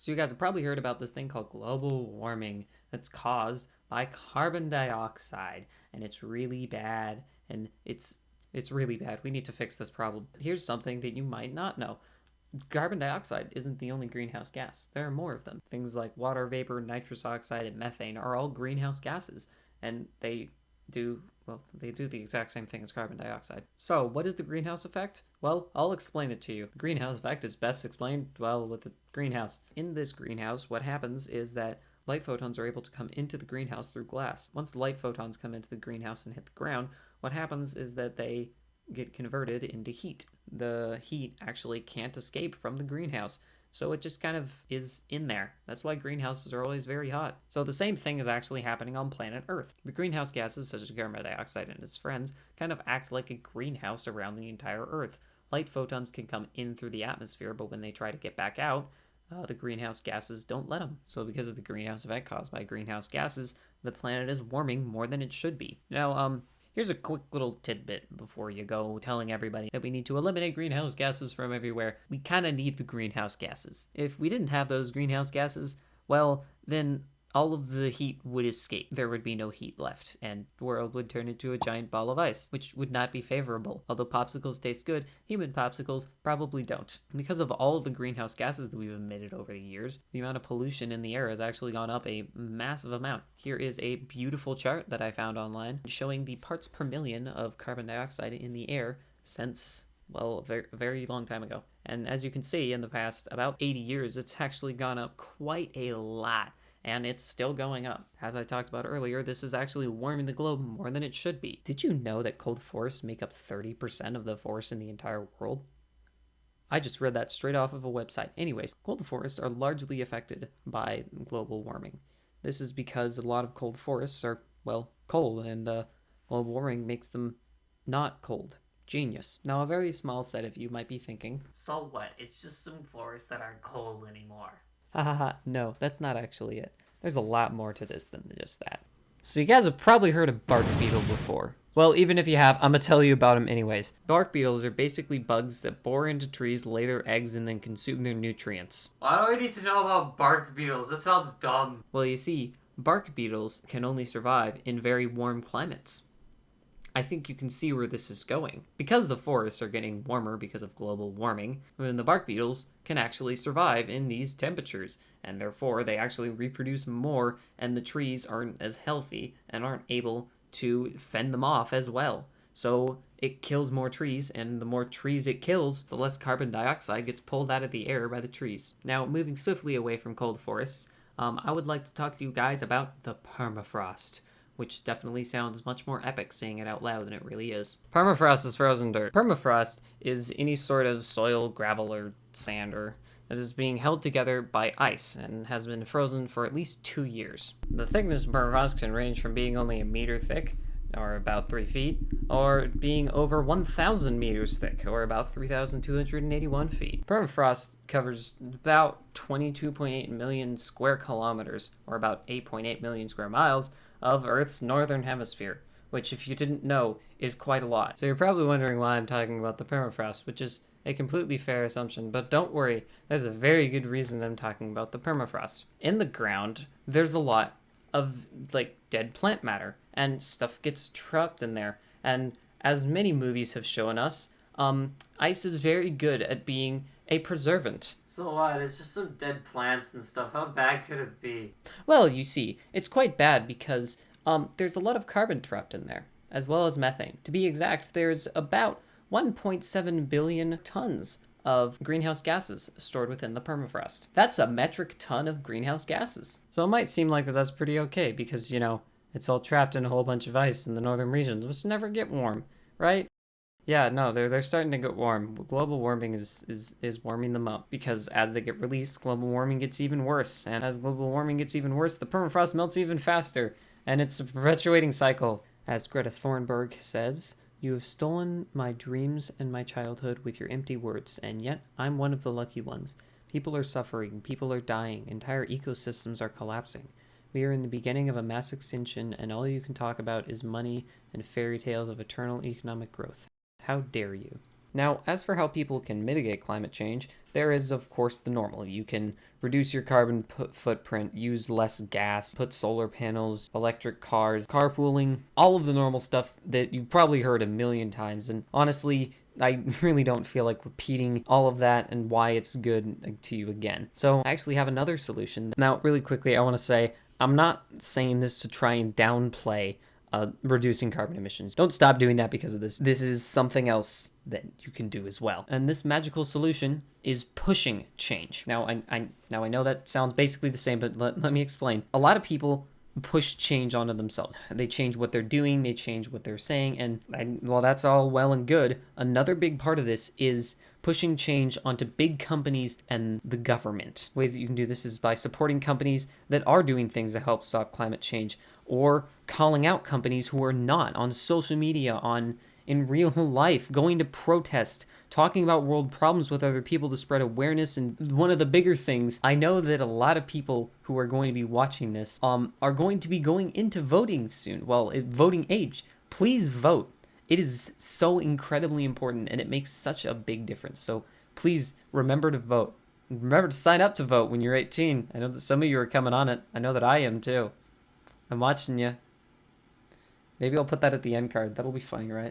So you guys have probably heard about this thing called global warming that's caused by carbon dioxide, and it's really bad, and it's really bad. We need to fix this problem. Here's something that you might not know. Carbon dioxide isn't the only greenhouse gas. There are more of them. Things like water vapor, nitrous oxide, and methane are all greenhouse gases, and they do the exact same thing as carbon dioxide. So, what is the greenhouse effect? Well, I'll explain it to you. The greenhouse effect is best explained, well, with the greenhouse. In this greenhouse, what happens is that light photons are able to come into the greenhouse through glass. Once the light photons come into the greenhouse and hit the ground, what happens is that they get converted into heat. The heat actually can't escape from the greenhouse. So it just kind of is in there. That's why greenhouses are always very hot. So the same thing is actually happening on planet Earth. The greenhouse gases, such as carbon dioxide and its friends, kind of act like a greenhouse around the entire Earth. Light photons can come in through the atmosphere, but when they try to get back out, the greenhouse gases don't let them. So because of the greenhouse effect caused by greenhouse gases, the planet is warming more than it should be. Now, here's a quick little tidbit before you go telling everybody that we need to eliminate greenhouse gases from everywhere. We kind of need the greenhouse gases. If we didn't have those greenhouse gases, well, then all of the heat would escape. There would be no heat left, and the world would turn into a giant ball of ice, which would not be favorable. Although popsicles taste good, human popsicles probably don't. Because of all of the greenhouse gases that we've emitted over the years, the amount of pollution in the air has actually gone up a massive amount. Here is a beautiful chart that I found online showing the parts per million of carbon dioxide in the air since, well, a very long time ago. And as you can see, in the past about 80 years, it's actually gone up quite a lot. And it's still going up. As I talked about earlier, this is actually warming the globe more than it should be. Did you know that cold forests make up 30% of the forests in the entire world? I just read that straight off of a website. Anyways, cold forests are largely affected by global warming. This is because a lot of cold forests are, well, cold, and global warming makes them not cold. Genius. Now, a very small set of you might be thinking, So what? It's just some forests that aren't cold anymore. ha ha ha, no, that's not actually it. There's a lot more to this than just that. So you guys have probably heard of bark beetle before. Well, even if you have, I'm gonna tell you about them anyways. Bark beetles are basically bugs that bore into trees, lay their eggs, and then consume their nutrients. Why do I need to know about bark beetles? That sounds dumb. Well, you see, bark beetles can only survive in very warm climates. I think you can see where this is going. Because the forests are getting warmer because of global warming, then the bark beetles can actually survive in these temperatures, and therefore they actually reproduce more, and the trees aren't as healthy and aren't able to fend them off as well. So it kills more trees, and the more trees it kills, the less carbon dioxide gets pulled out of the air by the trees. Now, moving swiftly away from cold forests, I would like to talk to you guys about the permafrost, which definitely sounds much more epic saying it out loud than it really is. Permafrost is frozen dirt. Permafrost is any sort of soil, gravel, or sand that is being held together by ice and has been frozen for at least 2 years. The thickness of permafrost can range from being only a meter thick, or about 3 feet, or being over 1,000 meters thick, or about 3,281 feet. Permafrost covers about 22.8 million square kilometers, or about 8.8 million square miles, of Earth's northern hemisphere, which, if you didn't know, is quite a lot. So you're probably wondering why I'm talking about the permafrost, which is a completely fair assumption, but don't worry, there's a very good reason I'm talking about the permafrost. In the ground, there's a lot of, dead plant matter, and stuff gets trapped in there. And as many movies have shown us, ice is very good at being a preservant. So what? It's just some dead plants and stuff. How bad could it be? Well, you see, it's quite bad because there's a lot of carbon trapped in there, as well as methane. To be exact, there's about 1.7 billion tons of greenhouse gases stored within the permafrost. That's a metric ton of greenhouse gases. So it might seem like that's pretty okay because, it's all trapped in a whole bunch of ice in the northern regions, which never get warm, right? Yeah, no, they're starting to get warm. Global warming is warming them up because as they get released, global warming gets even worse. And as global warming gets even worse, the permafrost melts even faster. And it's a perpetuating cycle. As Greta Thunberg says, "You have stolen my dreams and my childhood with your empty words, and yet I'm one of the lucky ones. People are suffering, people are dying, entire ecosystems are collapsing. We are in the beginning of a mass extinction, and all you can talk about is money and fairy tales of eternal economic growth. How dare you?" Now, as for how people can mitigate climate change, there is, of course, the normal. You can reduce your carbon footprint, use less gas, put solar panels, electric cars, carpooling, all of the normal stuff that you've probably heard a million times. And honestly, I really don't feel like repeating all of that and why it's good to you again. So I actually have another solution. Now, really quickly, I want to say I'm not saying this to try and downplay reducing carbon emissions. Don't stop doing that because of this. This is something else that you can do as well. And this magical solution is pushing change. Now, I know that sounds basically the same, but let me explain. A lot of people push change onto themselves. They change what they're doing, they change what they're saying, and while that's all well and good, another big part of this is pushing change onto big companies and the government. Ways that you can do this is by supporting companies that are doing things to help stop climate change, or calling out companies who are not on social media, in real life, going to protest, talking about world problems with other people to spread awareness. And one of the bigger things, I know that a lot of people who are going to be watching this are going to be going into voting soon. Well, voting age. Please vote. It is so incredibly important, and it makes such a big difference. So please remember to vote. Remember to sign up to vote when you're 18. I know that some of you are coming on it. I know that I am too. I'm watching you. Maybe I'll put that at the end card. That'll be funny, right?